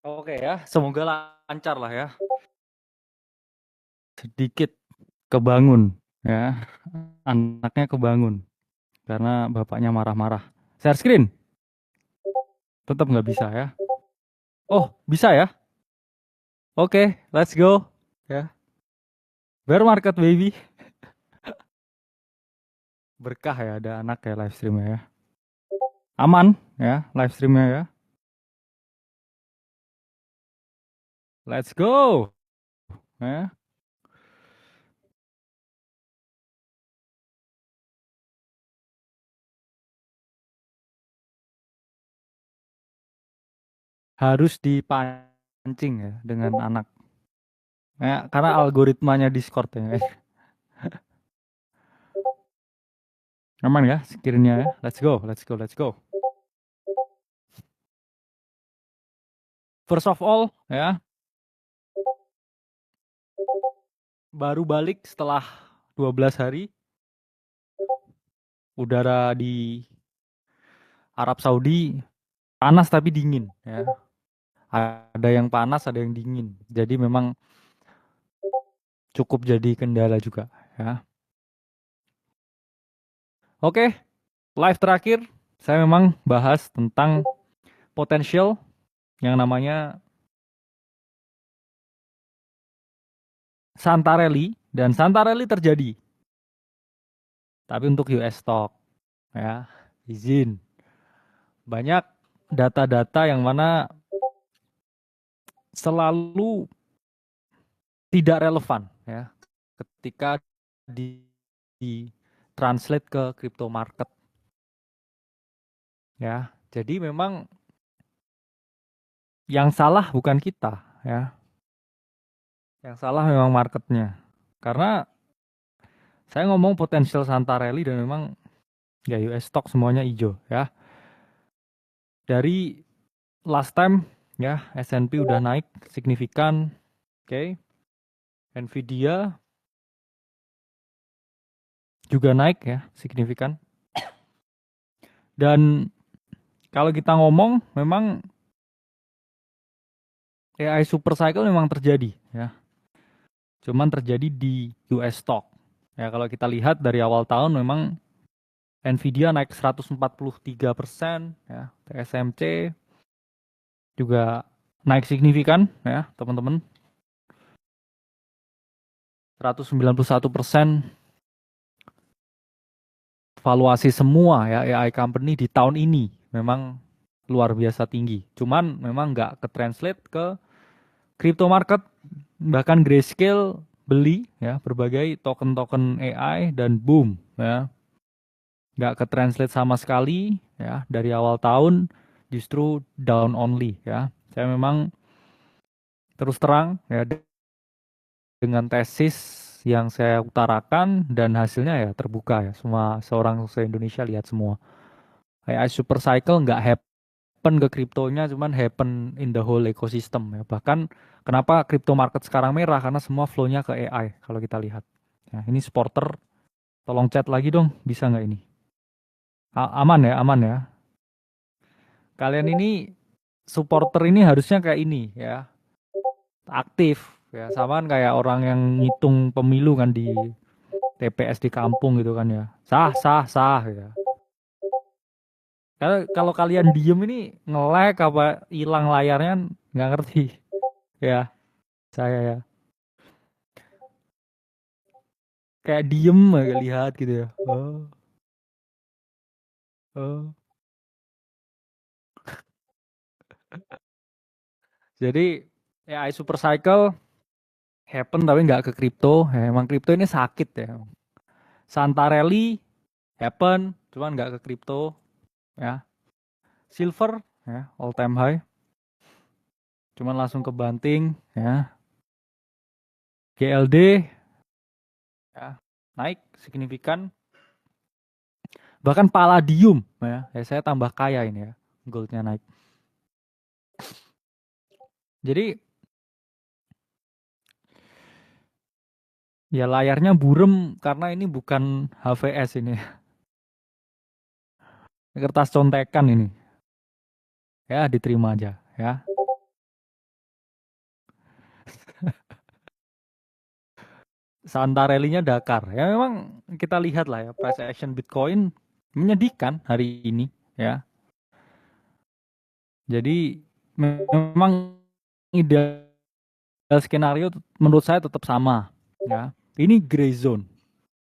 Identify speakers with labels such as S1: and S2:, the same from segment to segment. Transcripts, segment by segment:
S1: Oke ya, semoga lancar lah ya. Sedikit kebangun ya, anaknya kebangun karena bapaknya marah-marah. Share screen, tetap nggak bisa ya. Oh, bisa ya? Oke, let's go. Ya, bear market baby. Berkah ya ada anak ya live streamnya ya. Aman ya live streamnya ya. Let's go. Ya. Harus dipancing ya dengan anak. Ya, karena algoritmanya Discord ya. Aman ya screennya ya. Let's go, let's go, let's go. First of all ya, baru balik setelah 12 hari. Udara di Arab Saudi panas tapi dingin ya. Ada yang panas, ada yang dingin. Jadi memang cukup jadi kendala juga ya. Oke, live terakhir saya memang bahas tentang potensial yang namanya Santarelli, dan Santarelli terjadi. Tapi untuk US stock ya, izin. Banyak data-data yang mana selalu tidak relevan ya ketika di translate ke crypto market ya. Jadi memang yang salah bukan kita ya. Yang salah memang marketnya. Karena saya ngomong potensial Santarelli dan memang ya US stock semuanya hijau ya. Dari last time ya S&P udah naik signifikan. Oke. Nvidia juga naik ya signifikan. Dan kalau kita ngomong memang AI super cycle memang terjadi ya. Cuman terjadi di US stock. Ya kalau kita lihat dari awal tahun memang Nvidia naik 143% ya, TSMC juga naik signifikan ya, teman-teman. 191% valuasi semua ya AI company di tahun ini memang luar biasa tinggi. Cuman memang nggak ke-translate ke crypto market, bahkan Grayscale beli ya berbagai token-token AI dan boom ya, nggak ke-translate sama sekali ya dari awal tahun, justru down only ya. Saya memang terus terang ya dengan tesis yang saya utarakan dan hasilnya ya terbuka ya, semua seorang se-Indonesia lihat semua. AI super cycle nggak happen ke kriptonya, cuman happen in the whole ecosystem ya. Bahkan kenapa crypto market sekarang merah karena semua flow-nya ke AI kalau kita lihat. Ya, ini supporter, tolong chat lagi dong, bisa nggak ini? Aman ya, aman ya. Kalian ini supporter ini harusnya kayak ini ya, aktif ya, sama kan kayak orang yang ngitung pemilu kan di TPS di kampung gitu kan ya. Sah, sah, sah ya. Kalau kalian diem ini nge-lag apa hilang layarnya kan nggak ngerti ya saya ya. Kayak diem aja lihat gitu ya. Oh, oh. Jadi AI super cycle happen tapi nggak ke kripto. Ya, emang kripto ini sakit ya. Santarelli happen cuman nggak ke kripto ya. Silver ya all time high cuman langsung ke banting ya. GLD ya naik signifikan, bahkan palladium ya saya tambah kaya ini ya, goldnya naik. Jadi ya layarnya burem karena ini bukan HVS ini, kertas contekan ini ya, diterima aja ya. Santarelli-nya Dakar. Ya memang kita lihat lah ya, price action Bitcoin menyedihkan hari ini ya. Jadi memang ideal skenario menurut saya tetap sama ya. Ini gray zone.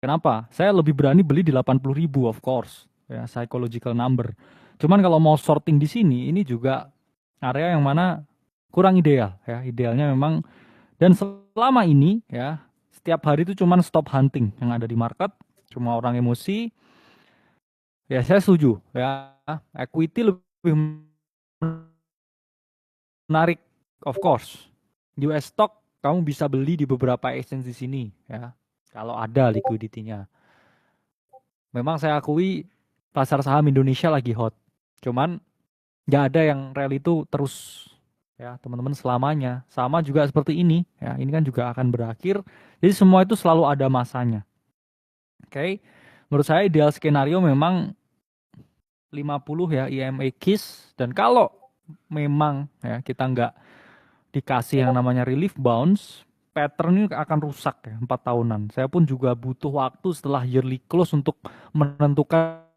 S1: Kenapa? Saya lebih berani beli di 80.000 of course. Ya, psychological number. Cuman kalau mau sorting di sini ini juga area yang mana kurang ideal ya. Idealnya memang dan selama ini ya setiap hari itu cuman stop hunting yang ada di market, cuma orang emosi. Ya saya setuju ya. Equity lebih menarik of course. US stock kamu bisa beli di beberapa exchange di sini ya. Kalau ada liquidity-nya. Memang saya akui pasar saham Indonesia lagi hot. Cuman nggak ada yang rally itu terus ya teman-teman selamanya. Sama juga seperti ini ya. Ini kan juga akan berakhir. Jadi semua itu selalu ada masanya. Oke. Menurut saya ideal skenario memang 50 ya EMA KISS dan kalau memang ya kita nggak dikasih yang namanya relief bounce, pattern ini akan rusak ya 4 tahunan. Saya pun juga butuh waktu setelah yearly close untuk menentukan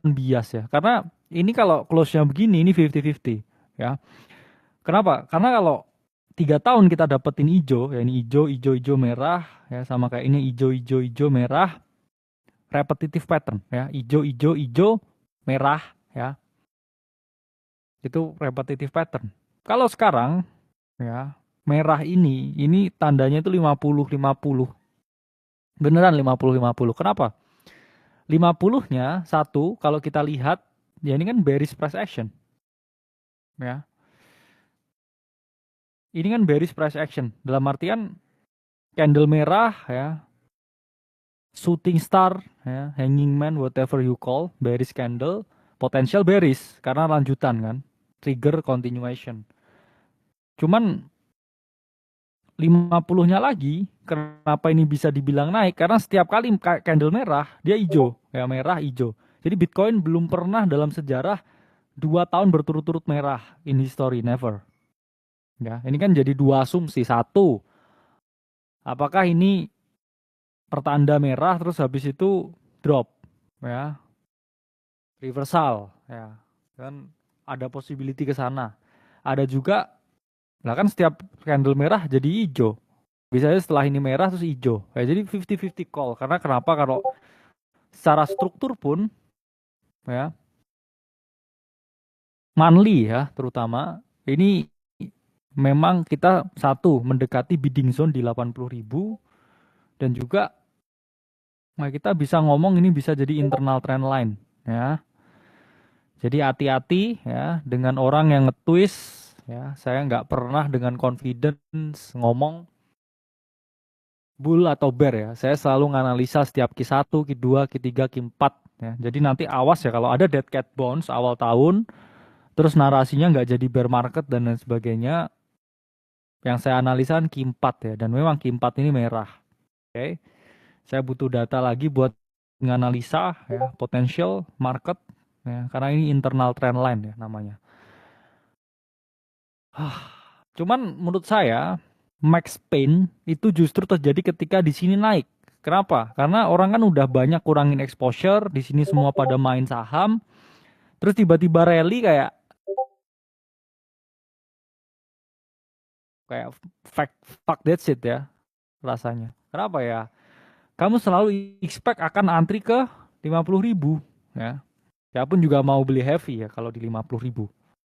S1: bias ya. Karena ini kalau close-nya begini ini 50-50 ya. Kenapa? Karena kalau 3 tahun kita dapetin hijau, ya ini hijau, hijau, hijau, merah, ya sama kayak ini hijau, hijau, hijau, merah, repetitive pattern, ya hijau, hijau, hijau, merah, ya itu repetitive pattern. Kalau sekarang, ya merah ini tandanya itu 50-50, beneran 50-50. Kenapa? 50-nya satu, kalau kita lihat, ya ini kan bearish price action, ya. Ini kan bearish price action. Dalam artian candle merah ya, shooting star ya, hanging man whatever you call, bearish candle, potential bearish karena lanjutan kan, trigger continuation. Cuman 50-nya lagi, kenapa ini bisa dibilang naik? Karena setiap kali candle merah, dia hijau, ya merah hijau. Jadi Bitcoin belum pernah dalam sejarah 2 tahun berturut-turut merah in history, never. Ya, ini kan jadi dua asumsi. Satu, apakah ini pertanda merah terus habis itu drop ya, reversal ya, kan ada possibility ke sana. Ada juga lah kan setiap candle merah jadi hijau, bisa aja setelah ini merah terus hijau ya, jadi 50-50 call. Karena kenapa? Kalau secara struktur pun ya monthly ya terutama ini memang kita satu mendekati bidding zone di 80.000 dan juga kita bisa ngomong ini bisa jadi internal trend line ya. Jadi hati-hati ya dengan orang yang nge-twist ya. Saya nggak pernah dengan confidence ngomong bull atau bear ya. Saya selalu nganalisa setiap Q1, Q2, Q3, Q4 ya. Jadi nanti awas ya kalau ada dead cat bounce awal tahun terus narasinya nggak jadi bear market dan lain sebagainya. Yang saya analisa Q4 ya, dan memang Q4 ini merah. Oke. Saya butuh data lagi buat nganalisa ya potential market ya, karena ini internal trend line ya namanya. Cuman menurut saya max pain itu justru terjadi ketika di sini naik. Kenapa? Karena orang kan udah banyak kurangin exposure, di sini semua pada main saham, terus tiba-tiba rally kayak fact fuck that shit ya rasanya. Kenapa ya? Kamu selalu expect akan antri ke 50.000 ya. Saya pun juga mau beli heavy ya kalau di 50.000.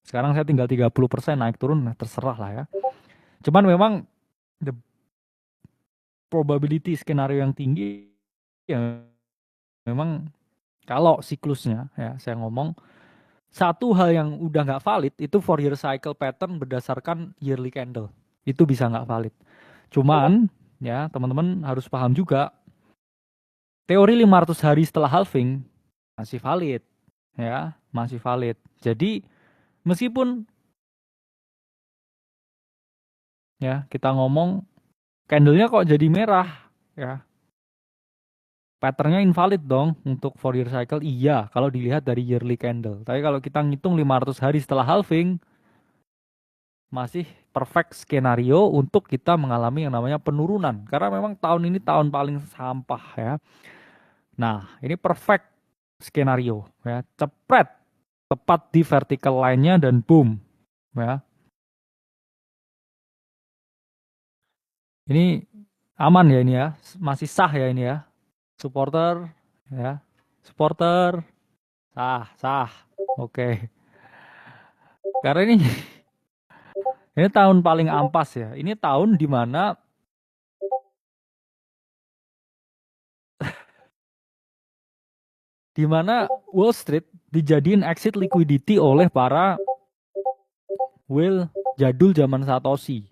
S1: Sekarang saya tinggal 30% naik turun, nah terserah lah ya. Cuman memang the probability skenario yang tinggi ya memang kalau siklusnya ya saya ngomong satu hal yang udah nggak valid itu 4-year cycle pattern berdasarkan yearly candle. Itu bisa nggak valid. Cuman ya teman-teman harus paham juga teori 500 hari setelah halving masih valid ya, masih valid. Jadi meskipun ya kita ngomong candlenya kok jadi merah ya, patternnya invalid dong untuk 4-year cycle. Iya kalau dilihat dari yearly candle, tapi kalau kita ngitung 500 hari setelah halving masih perfect skenario untuk kita mengalami yang namanya penurunan. Karena memang tahun ini tahun paling sampah ya. Nah, ini perfect skenario ya. Cepret tepat di vertical line-nya dan boom ya. Ini aman ya ini ya. Masih sah ya ini ya. Supporter ya. Supporter sah, sah. Oke. Karena ini tahun paling ampas ya. Ini tahun di mana Wall Street dijadiin exit liquidity oleh para whale jadul zaman Satoshi.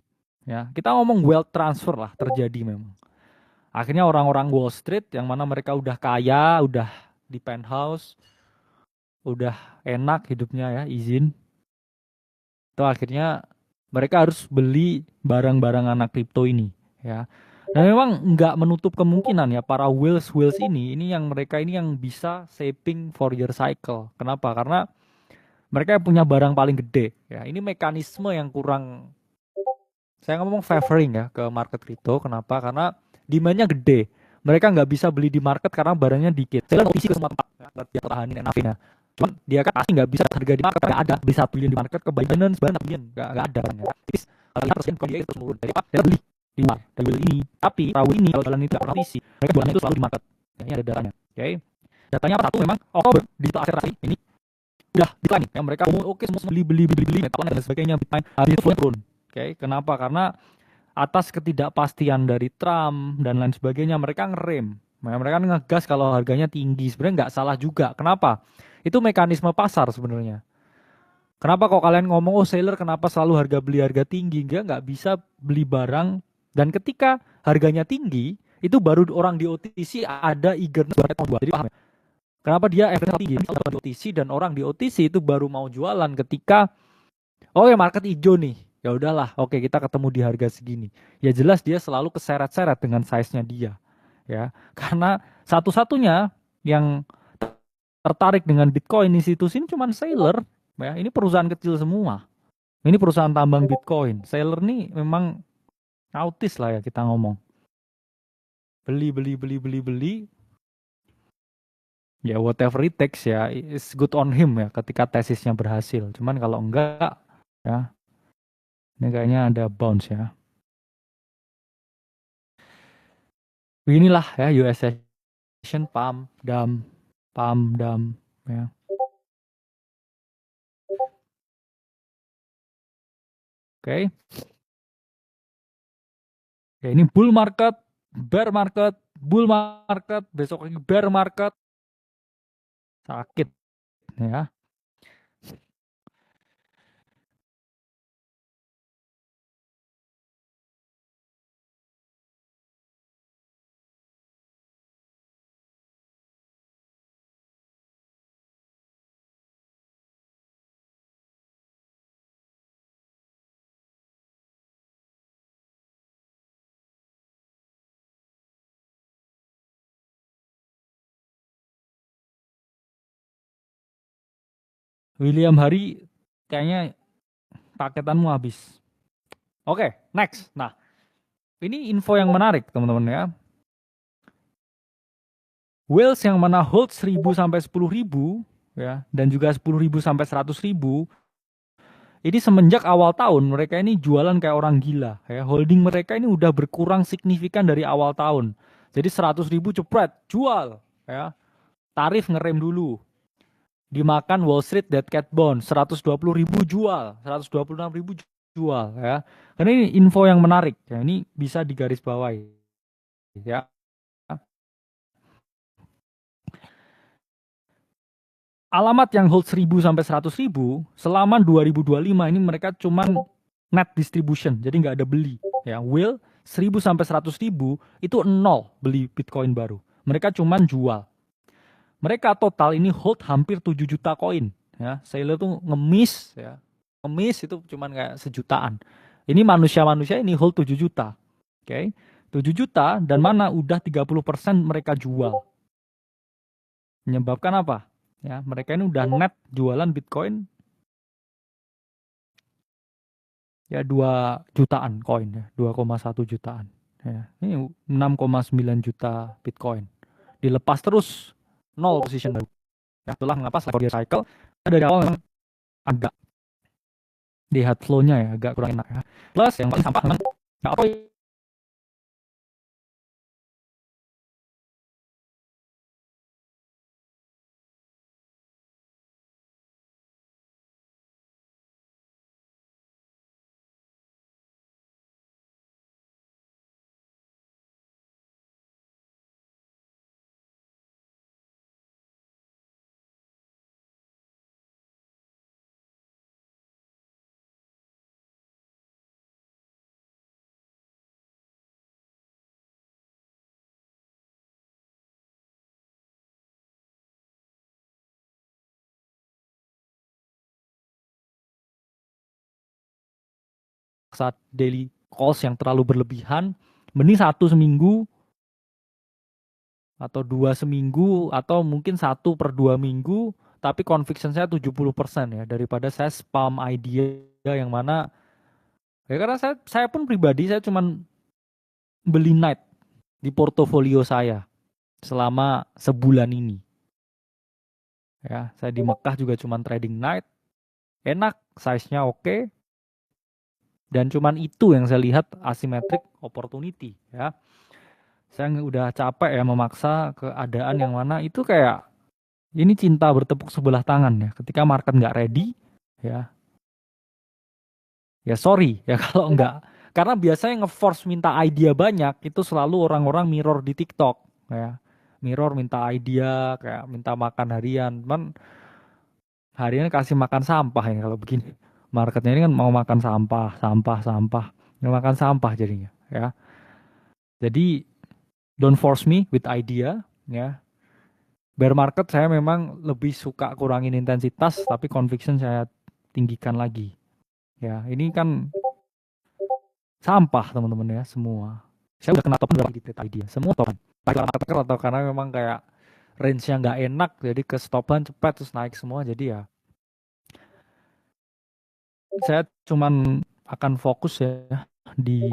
S1: Ya, kita ngomong wealth transfer lah terjadi memang. Akhirnya orang-orang Wall Street yang mana mereka udah kaya, udah di penthouse, udah enak hidupnya ya, izin. Itu akhirnya mereka harus beli barang-barang anak kripto ini ya. Dan memang nggak menutup kemungkinan ya para whales ini yang mereka ini yang bisa saving for your cycle. Kenapa? Karena mereka punya barang paling gede ya. Ini mekanisme yang kurang, saya ngomong favoring ya ke market kripto. Kenapa? Karena demand-nya gede. Mereka nggak bisa beli di market karena barangnya dikit. Saya OTC ke semua tempat ya, buat dia pertahanin NAV-nya. Cuman dia kan pasti nggak bisa harga di market, nggak ada. Beli 1 billion di market ke Binance, banyak billion, nggak ada barangnya. Jadi kalau lihat persen dia itu turun. Jadi apa? Dia beli di luar dari whale ini. Tapi perahu ini kalau jalan itu nggak pernah OTC, mereka jualannya itu selalu di market. Ya, ini ada datanya. Oke. Okay. Datanya apa? Satu memang Oktober digital akselerasi ini udah decline ya, mereka oke semua beli metal dan sebagainya, Bitcoin habis itu turun. Oke. Kenapa? Karena atas ketidakpastian dari Trump dan lain sebagainya mereka ngerem. Mereka ngegas kalau harganya tinggi. Sebenarnya nggak salah juga. Kenapa? Itu mekanisme pasar sebenarnya. Kenapa kok kalian ngomong, oh seller kenapa selalu harga beli harga tinggi? Nggak bisa beli barang. Dan ketika harganya tinggi, itu baru orang di OTC ada eagerness buat mau jual. Jadi paham ya? Kenapa dia average tinggi? Misalnya di OTC dan orang di OTC itu baru mau jualan ketika oh ya market hijau nih. Ya udahlah, oke kita ketemu di harga segini. Ya jelas dia selalu keseret-seret dengan size-nya dia, ya. Karena satu-satunya yang tertarik dengan Bitcoin institusi ini cuma seller, ya. Ini perusahaan kecil semua. Ini perusahaan tambang Bitcoin. Seller nih memang autis lah ya kita ngomong. Beli. Ya whatever it takes ya, it's good on him ya ketika tesisnya berhasil. Cuman kalau enggak ya ini kayaknya ada bounce ya. Inilah ya US session pump dam ya. Oke. Ya ini bull market, bull market, besok lagi bear market. Sakit ya. William Hari kayaknya paketanmu habis. Oke, next. Nah, ini info yang menarik teman-teman ya. Whales yang mana hold 1000 sampai 10.000 ya dan juga 10.000 sampai 100.000 ini semenjak awal tahun mereka ini jualan kayak orang gila ya. Holding mereka ini udah berkurang signifikan dari awal tahun. Jadi 100.000 cepret jual ya. Tarif ngerem dulu. Dimakan Wall Street Dead Cat Bond 120.000 jual, 126.000 jual ya. Karena ini info yang menarik ya. Ini bisa digarisbawahi ya. Alamat yang hold 1000 sampai 100.000 selama 2025 ini mereka cuman net distribution, jadi nggak ada beli. Ya, will 1000 sampai 100.000 itu nol beli Bitcoin baru. Mereka cuman jual. Mereka total ini hold hampir 7 juta koin. Ya, Sailor tuh ngemis ya. Ngemis itu cuman kayak sejutaan. Ini manusia-manusia ini hold 7 juta. Oke. Okay? 7 juta dan mana udah 30% mereka jual. Menyebabkan apa? Ya, mereka ini udah net jualan Bitcoin ya 2 jutaan koin ya, 2,1 jutaan. Ya, ini 6,9 juta Bitcoin. Dilepas terus nol position baru. Ya, itulah mengapa Slide Cycle dari awal memang agak lihat flow-nya ya agak kurang enak ya. Plus yang paling sampah memang nggak apa saat daily calls yang terlalu berlebihan, mending 1 seminggu atau 2 seminggu atau mungkin 1/2 minggu, tapi conviction saya 70% ya daripada saya spam idea yang mana ya karena saya pun pribadi saya cuman beli night di portofolio saya selama sebulan ini. Ya, saya di Mekah juga cuman trading night, enak, size-nya oke, dan cuman itu yang saya lihat asymmetric opportunity ya. Saya udah capek ya memaksa keadaan yang mana itu kayak ini cinta bertepuk sebelah tangan ya. Ketika market nggak ready ya, ya sorry ya kalau nggak. Karena biasanya nge-force minta idea banyak itu selalu orang-orang mirror di TikTok ya. Mirror minta idea kayak minta makan harian. Cuman harian kasih makan sampah ya kalau begini. Marketnya ini kan mau makan sampah, sampah, sampah. Mau makan sampah jadinya ya. Jadi don't force me with idea ya. Bear market saya memang lebih suka kurangin intensitas tapi conviction saya tinggikan lagi. Ya, ini kan sampah teman-teman ya semua. Saya udah kena topan berapa di trade idea. Semua topan. Baik karena market atau karena memang kayak range-nya nggak enak jadi ke stopan cepat terus naik semua jadi ya saya cuman akan fokus ya di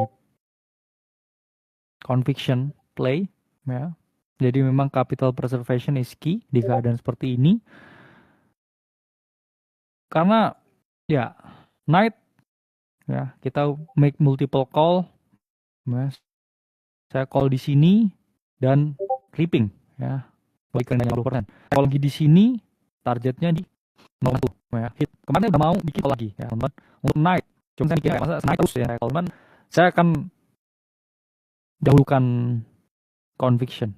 S1: conviction play ya. Jadi memang capital preservation is key di keadaan seperti ini. Karena ya night ya kita make multiple call ya. Saya call di sini dan clipping ya. Balikan 50%. Kalau lagi di sini targetnya di 0 ya. Hit. Kemarin udah mau bikin call lagi ya, teman. Untuk night. Cuma saya mikirnya masa naik terus ya saya call, teman. Saya akan dahulukan conviction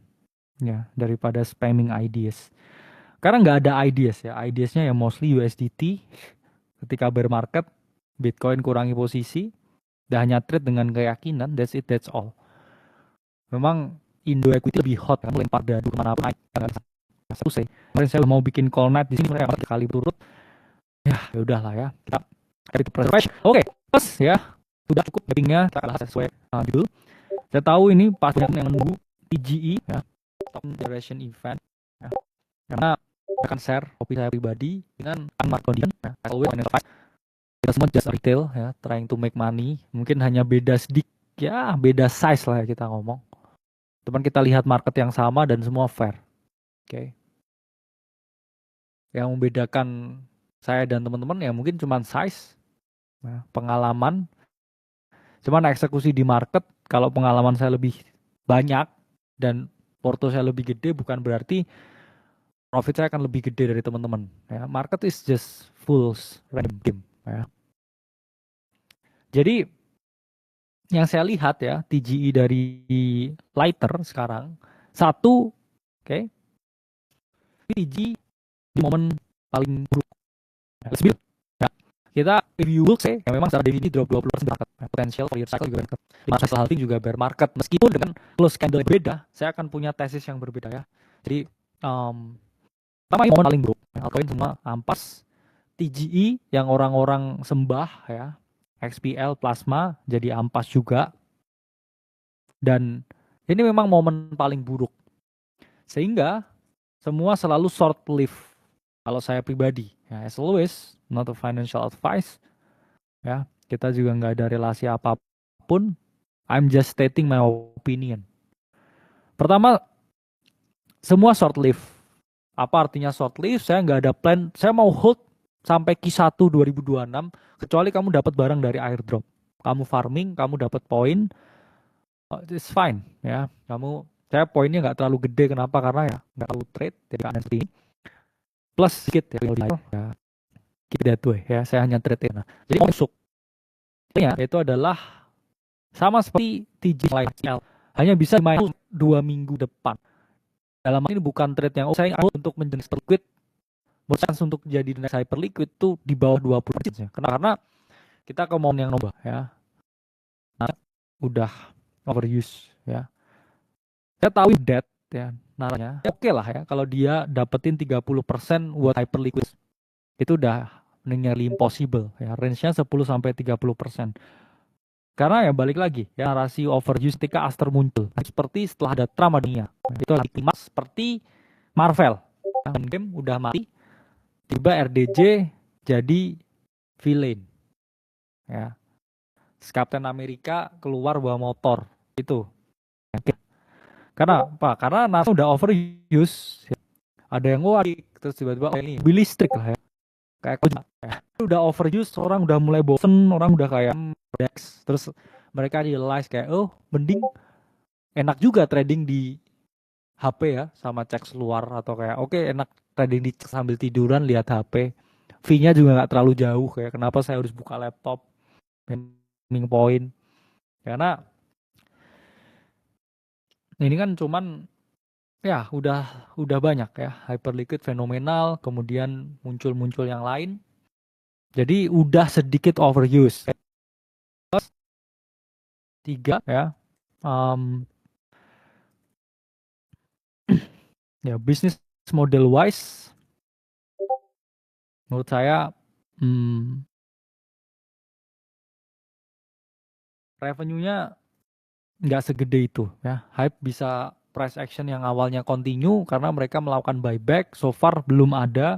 S1: ya daripada spamming ideas. Karena nggak ada ideas ya. Ideasnya ya mostly USDT ketika bear market, Bitcoin kurangi posisi, dan hanya trade dengan keyakinan, that's it, that's all. Memang Indo equity lebih hot kan, lempar dadu kemana pun naik. Satu saya, kemarin saya mau bikin call night di sini mereka 3 kali berturut. Ya udahlah ya, kita capital preservation. Oke, plus ya, sudah cukup bettingnya, kita bahas sesuai judul. Saya tahu ini pas banyak yang menunggu TGE ya, Token Generation Event ya. Karena saya akan share kopi saya pribadi dengan market condition ya, as always kita semua just retail ya, trying to make money. Mungkin hanya beda sedikit ya, beda size lah ya kita ngomong. Teman kita lihat market yang sama dan semua fair. Oke. Yang membedakan saya dan teman-teman ya mungkin cuma size, ya, pengalaman. Cuman eksekusi di market, kalau pengalaman saya lebih banyak dan porto saya lebih gede bukan berarti profit saya akan lebih gede dari teman-teman. Ya, market is just full random game. Ya. Jadi yang saya lihat ya TGE dari Lighter sekarang satu, oke, TGE di momen paling buruk. Let's build. Ya. Kita if you look say, ya memang secara definisi drop 20% market. Ya, potensial for year cycle juga market. Masa halting juga bear market. Meskipun dengan close candle yang berbeda, saya akan punya tesis yang berbeda ya. Jadi pertama ini momen paling buruk. Altcoin semua ampas. TGE yang orang-orang sembah ya. XPL plasma jadi ampas juga. Dan ini memang momen paling buruk. Sehingga semua selalu short live. Kalau saya pribadi, ya, as always, not a financial advice, ya, Kita juga nggak ada relasi apapun. I'm just stating my opinion. Pertama, semua short live. Apa artinya short live? Saya nggak ada plan. Saya mau hold sampai Q1 2026 kecuali kamu dapat barang dari airdrop. Kamu farming, kamu dapat poin, it's fine ya. Saya poinnya nggak terlalu gede, kenapa? Karena ya nggak terlalu trade, jadi nggak nanti. Plus sedikit ya, keep that way ya. Saya hanya trade nah. Jadi masuk ya itu adalah sama seperti TJ lain, hanya bisa main 2 minggu depan. Dalam hal ini bukan trade yang saya untuk menjadi liquid, chance untuk jadi hyper liquid itu di bawah 20%. Karena kita ke yang nambah ya. Nah, udah overuse ya. Saya tahu that ya naranya. Oke lah ya kalau dia dapetin 30% buat hyper liquid. Itu udah nearly impossible ya. Range-nya 10 sampai 30%. Karena ya balik lagi ya narasi overuse ketika Aster muncul. Seperti setelah ada Trump adanya. Itu lagi seperti Marvel. Game udah mati. Tiba RDJ jadi villain. Ya. Captain America keluar bawa motor. Itu. Karena apa? Karena narasi udah overuse. Ada yang terus tiba-tiba ini mobil listrik lah ya. Kayak udah overuse, orang udah mulai bosen, orang udah kayak terus mereka realize kayak mending enak juga trading di HP ya sama cek luar atau kayak oke, enak trading di sambil tiduran lihat HP, fee-nya juga nggak terlalu jauh, kayak kenapa saya harus buka laptop mining point, karena ini kan cuman ya udah banyak ya hyperliquid fenomenal, kemudian muncul yang lain, jadi udah sedikit overuse. 3 ya ya bisnis model wise menurut saya revenue-nya nggak segede itu ya. Hype bisa price action yang awalnya continue karena mereka melakukan buyback, so far belum ada.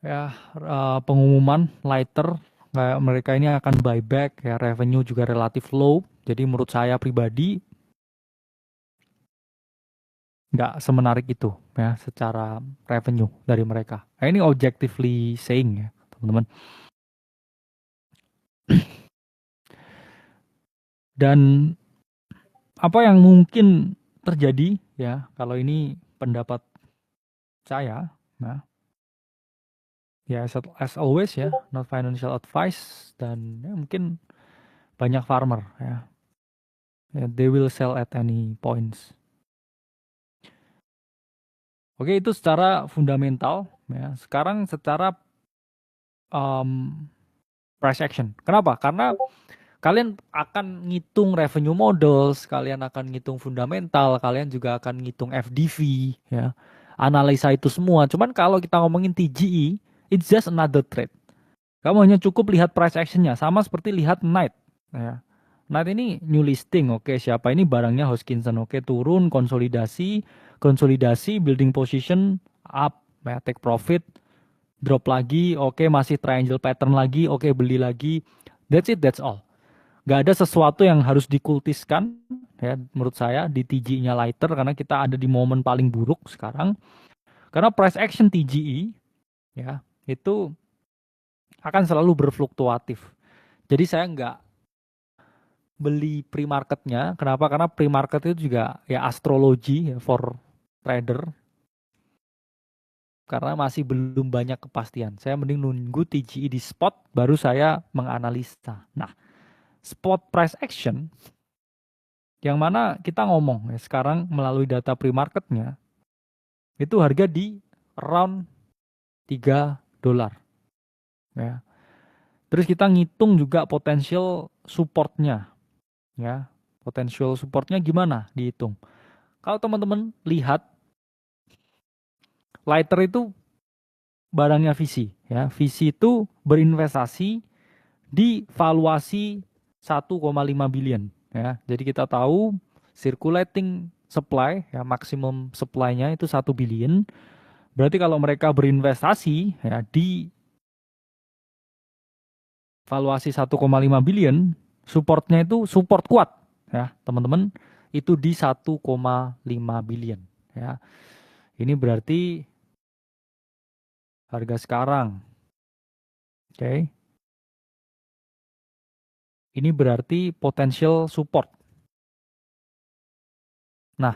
S1: Ya pengumuman lighter kayak mereka ini akan buyback ya, revenue juga relatif low, jadi menurut saya pribadi nggak semenarik itu ya secara revenue dari mereka. Nah, ini objectively saying ya teman-teman. Dan apa yang mungkin terjadi ya kalau ini pendapat saya, nah ya as always ya, not financial advice, dan ya, mungkin banyak farmer ya, they will sell at any points. Oke, itu secara fundamental ya. Sekarang secara price action. Kenapa? Karena kalian akan ngitung revenue models, kalian akan ngitung fundamental, kalian juga akan ngitung FDV ya. Analisa itu semua. Cuman kalau kita ngomongin TGE, it's just another trade. Kamu hanya cukup lihat price actionnya, sama seperti lihat night ya. Nah ini new listing, oke, siapa ini barangnya Hoskinson, oke, turun, konsolidasi, building position, up, ya, take profit, drop lagi, oke, masih triangle pattern lagi, oke, beli lagi, that's it, that's all. Gak ada sesuatu yang harus dikultiskan, ya, menurut saya di TGE-nya lighter, karena kita ada di momen paling buruk sekarang, karena price action TGE, ya, itu akan selalu berfluktuatif. Jadi saya nggak beli pre-marketnya. Kenapa? Karena pre-market itu juga ya astrologi ya, for trader. Karena masih belum banyak kepastian. Saya mending nunggu TGE di spot, baru saya menganalisa. Nah, spot price action, yang mana kita ngomong ya, sekarang melalui data pre-marketnya, itu harga di around $3. Ya. Terus kita ngitung juga potensial supportnya. Ya, potensial supportnya gimana dihitung? Kalau teman-teman lihat, lighter itu barangnya VC. Ya, VC itu berinvestasi di valuasi 1,5 billion. Ya, jadi kita tahu circulating supply, ya maksimum supply-nya itu 1 billion. Berarti kalau mereka berinvestasi ya di valuasi 1,5 billion, supportnya itu support kuat, ya teman-teman, itu di 1,5 billion. Ya, ini berarti harga sekarang. Oke. Ini berarti potential support. Nah,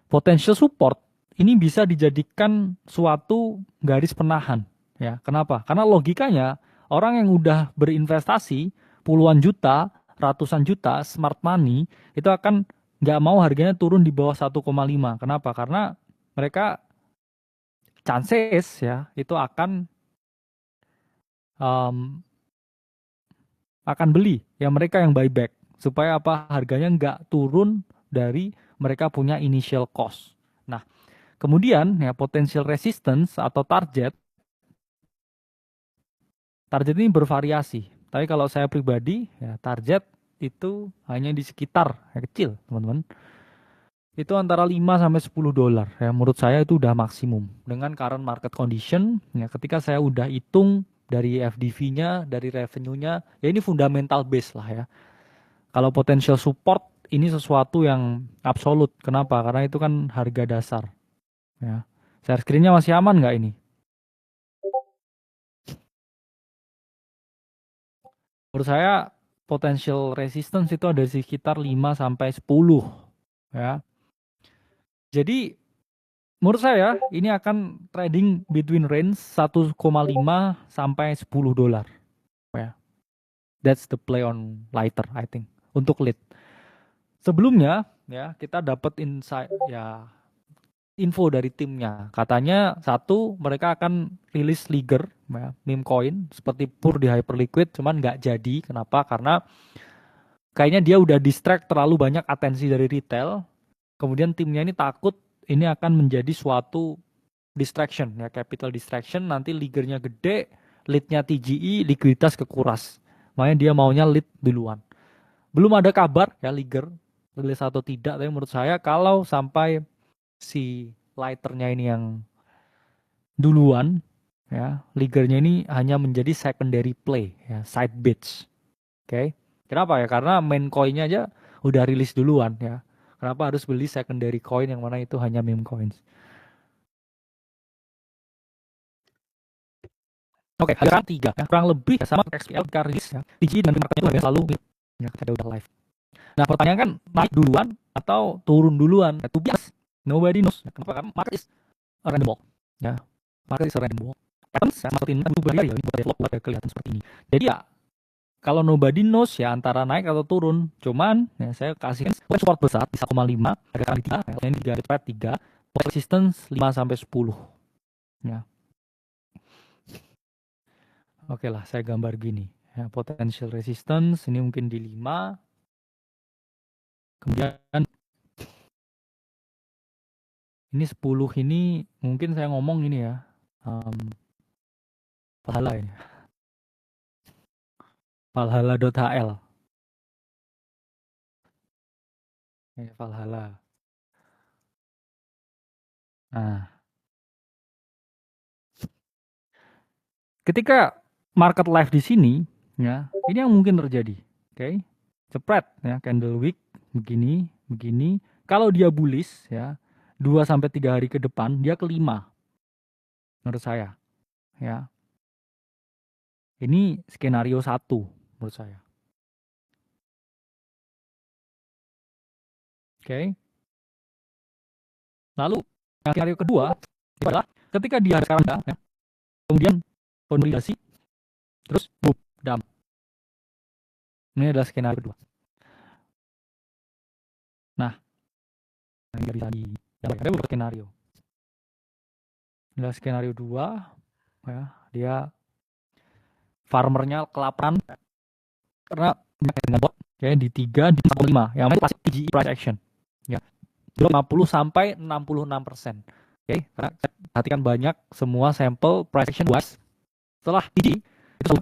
S1: potential support ini bisa dijadikan suatu garis penahan. Ya, kenapa? Karena logikanya orang yang udah berinvestasi puluhan juta, ratusan juta smart money itu akan nggak mau harganya turun di bawah 1,5. Kenapa? Karena mereka chances ya itu um, akan beli ya, mereka yang buyback supaya apa, harganya nggak turun dari mereka punya initial cost. Nah, kemudian ya potential resistance atau target ini bervariasi. Tapi kalau saya pribadi ya target itu hanya di sekitar ya, kecil teman-teman. Itu antara 5 sampai $10. Ya, menurut saya itu udah maksimum. Dengan current market condition, ya ketika saya udah hitung dari FDV-nya, dari revenue-nya, ya ini fundamental base lah ya. Kalau potential support ini sesuatu yang absolut. Kenapa? Karena itu kan harga dasar. Ya. Share screen-nya masih aman nggak ini? Menurut saya potential resistance itu ada di sekitar 5 sampai 10 ya. Jadi menurut saya ini akan trading between range 1,5 sampai $10 ya. That's the play on lighter I think untuk lead. Sebelumnya ya kita dapat insight ya, info dari timnya. Katanya satu, mereka akan rilis Liger ya, meme coin seperti Pur di Hyperliquid, cuman nggak jadi. Kenapa? Karena kayaknya dia udah distract terlalu banyak atensi dari retail. Kemudian timnya ini takut ini akan menjadi suatu distraction ya, capital distraction, nanti ligernya gede, leadnya TGE, likuiditas kekuras. Makanya dia maunya lead duluan. Belum ada kabar ya liger rilis atau tidak, tapi menurut saya kalau sampai si lighternya ini yang duluan ya, ligernya ini hanya menjadi secondary play ya, side bets. Oke. Kenapa ya? Karena main coinnya aja udah rilis duluan ya. Kenapa harus beli secondary coin yang mana itu hanya meme coins? Oke, harga tiga ya, kurang lebih ya, sama XPL rilis ya. TG dan marketnya itu harga selalu ya, ketika udah live. Nah, pertanyaan kan naik duluan atau turun duluan? Itu bias. Nobody knows. Ya, kenapa? Karena market is a random walk. Ya, market is a random walk. Happens ya, market ini kan berubah ya, buat develop buat kelihatan seperti ini. Jadi ya kalau nobody knows ya antara naik atau turun. Cuman ya saya kasihkan support besar di 1,5, harga kali 3, ini 3, resistance 5 sampai 10. Ya. Oke lah, saya gambar gini. Ya, potential resistance ini mungkin di 5. Kemudian ini 10 ini mungkin saya ngomong ini ya. Pahala ini. Valhalla.hl. Valhalla. Nah, ketika market live di sini, ya, ini yang mungkin terjadi. Oke, Jepret ya, candle wick begini, begini. Kalau dia bullish ya, 2 sampai 3 hari ke depan dia kelima menurut saya, ya. Ini skenario 1 menurut saya. Oke. Lalu yang skenario kedua adalah ketika dia sekarang ya, kemudian konsolidasi terus boom, dump. Ini adalah skenario kedua. Nah, nggak bisa di ada beberapa skenario. Adalah skenario 2 ya, dia farmernya kelaparan karena dengan bot ya di 3 di 45 yang itu pasti PGE price action ya 50 sampai 66%. Oke, karena perhatikan banyak semua sampel price action was setelah PGE itu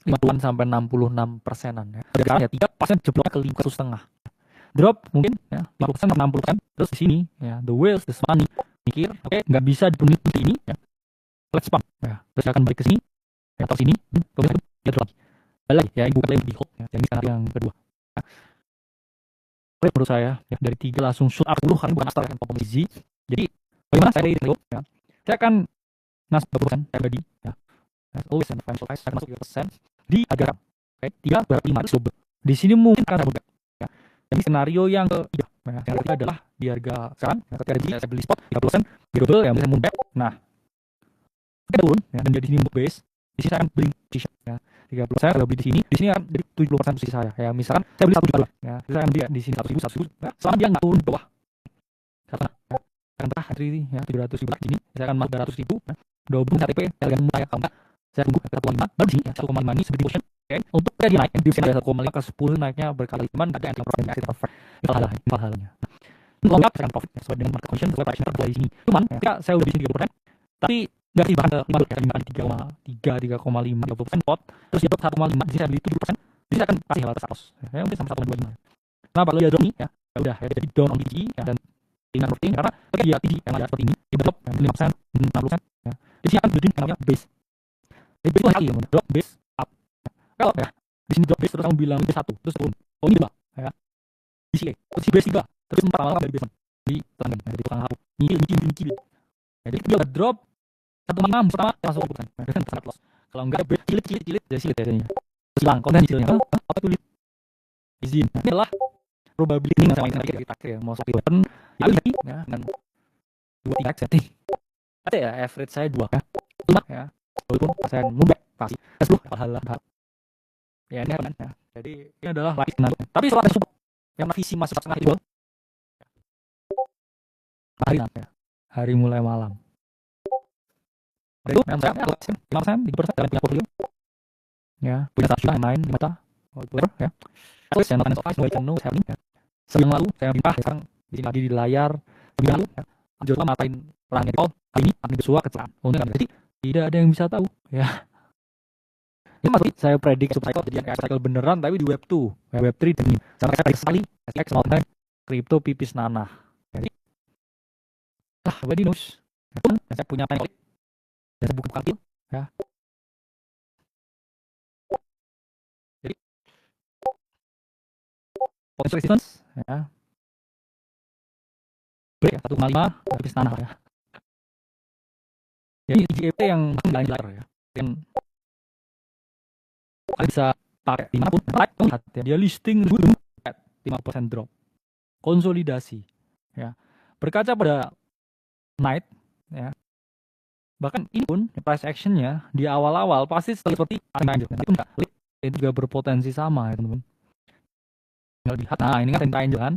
S1: 50 sampai 66%-an ya. Sekarang ya 3% jebloknya ke 5,5. Drop mungkin ya 50% 60%. Terus di sini ya the whales the money mikir oke nggak bisa dipenuhi ini ya. Let's pump ya. Terus akan balik ke sini ya, atau sini kemudian dia drop lagi. Balik ya ibu kata yang di hold ya. Jadi skenario yang kedua. Nah, menurut saya ya, dari 3 langsung shoot up 10 karena bukan master kan posisi. Jadi bagaimana saya dari ya. Saya akan nas 20% pribadi ya. As always in financial price saya masuk 3% di harga oke 3 berarti 5 double. Di sini mungkin akan double ya. Jadi skenario yang ketiga ya, yang ketiga adalah di harga sekarang ya, ketika saya beli spot 30% di double ya bisa moonback. Nah, kita turun ya, dan jadi sini untuk base di sini saya akan beli position ya 30% kalau beli di sini akan jadi 70% posisi saya ya misalkan saya beli 1 juta ya saya akan beli di sini 100.000 ya, selama dia nggak turun di bawah karena ya, antara hari ini ya 700.000 ini saya akan masuk 200.000 ya, double KTP saya akan mulai kalau enggak saya tunggu 1,5 baru di sini ya 1,5 ini seperti position oke untuk dia naik di sini ada 1,5 ke 10 naiknya berkali cuman ada anti profit dan exit offer itu halnya lengkap saya akan profit sesuai dengan market condition sesuai price di sini cuman ketika saya udah di sini 30% tapi nggak sih bahkan ke 5 ya 3,5 30% pot terus dia drop 1,5 di sini saya beli 7% di sini akan kasih batas atas ya mungkin sama 1,25 kenapa kalau dia drop nih ya udah ya jadi down on PGE ya, dan dengan routine karena ketika dia tinggi yang ada seperti ini dia drop 5% 60% ya di sini akan building namanya base jadi base itu lagi ya drop base up kalau ya di sini drop base terus kamu bilang base 1 terus turun oh ini 2 ya di sini posisi base 3 terus 4 lama dari base di tengah ya, jadi tukang hapu nyicil ya, jadi dia drop 1,5 pertama langsung bukan dengan sangat loss kalau enggak cilit jadi silit ya jadinya hilang konten cicilnya apa tulis izin ini adalah probability yang sama yang kita ya mau seperti weapon ya lagi ya dengan 2-3 setting ada ya average saya 2 ya 5 ya walaupun saya mudah pasti 10 hal ya ini kan ya jadi ini adalah lagi tapi setelah ada support yang visi masuk setengah itu hari mulai malam itu yang saya 5% 3% dalam punya portfolio ya punya 100 juta yang lain di mata ya terus saya makan soal mulai jenuh saya ya seminggu lalu saya minta sekarang di sini lagi di layar seminggu lalu ya Joshua matain perangnya di hari ini akan Joshua kecelakaan untuk jadi tidak ada yang bisa tahu ya ini masih saya prediksi cycle jadi kayak cycle beneran tapi di web 2 ya, web 3 ini sama kayak sekali SX mau kripto pipis nanah jadi nobody knows ya, saya punya tanya dan saya buku kalkil ya jadi potensi resistance ya break ya 1,5 pipis nanah ya jadi GEP yang belajar ya yang bisa pakai dimanapun lihat ya dia listing 5% drop konsolidasi ya berkaca pada night ya bahkan ini pun price actionnya di awal-awal pasti seperti itu enggak itu juga berpotensi sama ya teman-teman tinggal lihat nah ini kan Angel kan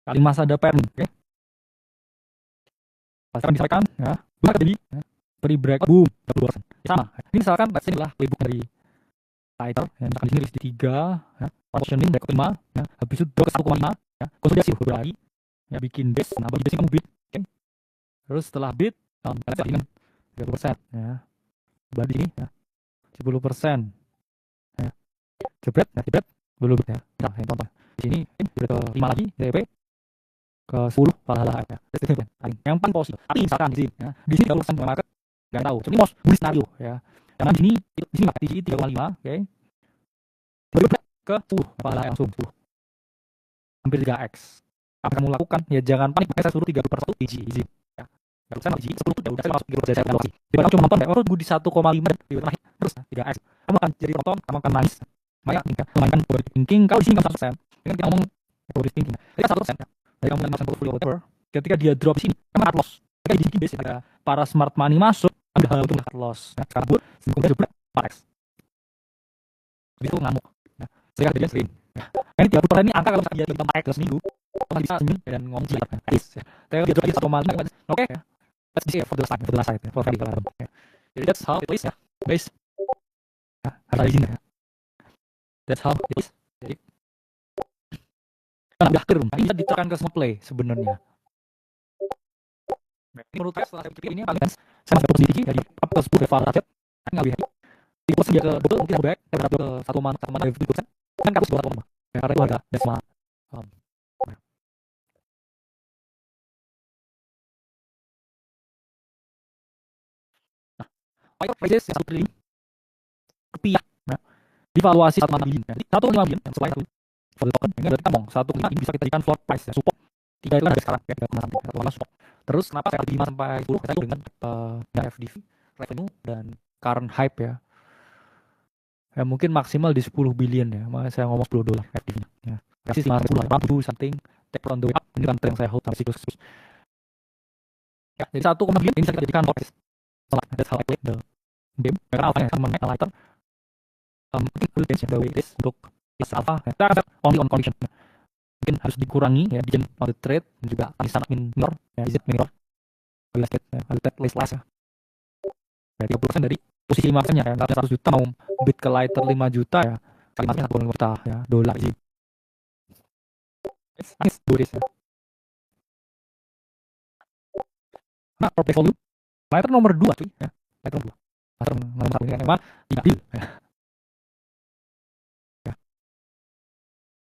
S1: kali masa ada pen oke pasti akan disampaikan ya bukan jadi ya, pre-break boom 20% sama ini misalkan let's say lah playbook dari title ya misalkan di sini list di 3 ya positioning break 5 ya habis itu drop ke 1,5 ya konsolidasi beberapa lagi ya bikin base nah bagi base kamu bid oke terus setelah bid kalian 30% ya bagi ini ya 10% ya jebret belum ya nah yang contoh Di sini udah ke 5 lagi DP ke 10 pahala ya. Yang paling positif. Tapi misalkan di sini ya, di sini kalau urusan market nggak tahu. Ini most bullish scenario ya. Yang di sini di sini 3,5 oke. Berubah ke 10 pahala langsung 10. Hampir 3x. Apa kamu lakukan? Ya jangan panik, makanya saya suruh 30% biji izin. Ya. Kalau saya biji 10 udah saya masuk grup saya evaluasi. Daripada kamu cuma nonton ya, oh gue di 1,5 di terakhir terus 3x. Kamu akan jadi tonton, kamu akan nangis. Makanya memainkan positive thinking. Kalau di sini kamu 100%, dengan kita ngomong positive thinking. Jadi 100% ya. Dari kamu 5% portfolio whatever, ketika dia drop di sini, kamu cut loss. Ketika di base ada para smart money masuk, ada hal untuk cut loss. Nah, sekarang pun singkongnya jebret 4x. Itu ngamuk. Nah, saya kejadian sering. Ini 30% ini angka kalau misalnya dia 4x dalam seminggu, kamu bisa senyum dan ngomong sih. Tapi dia drop lagi 1,5, oke ya. Let's see for the last side, for very clear. Jadi that's how it is ya, base. Nah, harga izin ya. That's how it is. Jadi kan udah clear, ini bisa ditekan ke small play sebenarnya. Nah, ini menurut saya setelah saya pikir ini paling saya masih fokus di tinggi dari up ke 10 level target, kan nggak lebih. 30% dia ke betul mungkin back, berarti ke 1,1% kan kasus 2,5. Ya, karena itu harga dasar. Nah, Oil prices yang 1 triliun rupiah, nah, divaluasi 1,5 billion. Jadi 1,5 billion yang selain 1 for the token, ini berarti kita ngomong 1,5 ini bisa kita jadikan floor price ya, support. 3 itu kan ada sekarang ya, 3,1 support. Terus kenapa saya 5 sampai 10 saya dengan FDV, revenue dan current hype ya. Ya mungkin maksimal di 10 billion ya, makanya saya ngomong $10 FDV-nya. Ya. Kasih 5 sampai 10 lah, do something, take on the way up. Ini kan yang saya hold sampai siklus. Ya, jadi 1,5 billion ini bisa kita jadikan floor price. That's how I play the game. Karena alpha-nya sama lighter. Mungkin full change the way it is untuk is alpha. Kita akan only on condition. Mungkin harus dikurangi ya, digin on the trade dan juga alisan minor ya, izin minor. List last ya. Jadi 30% dari posisi 5% ya, nggak 100 juta mau bid ke lighter 5 juta ya, kali 1,5 juta ya, dolar sih. Nice, do this ya. Nah, portfolio lighter nomor 2 cuy ya, lighter nomor 2. Lighter nomor 1 ini memang tidak deal ya.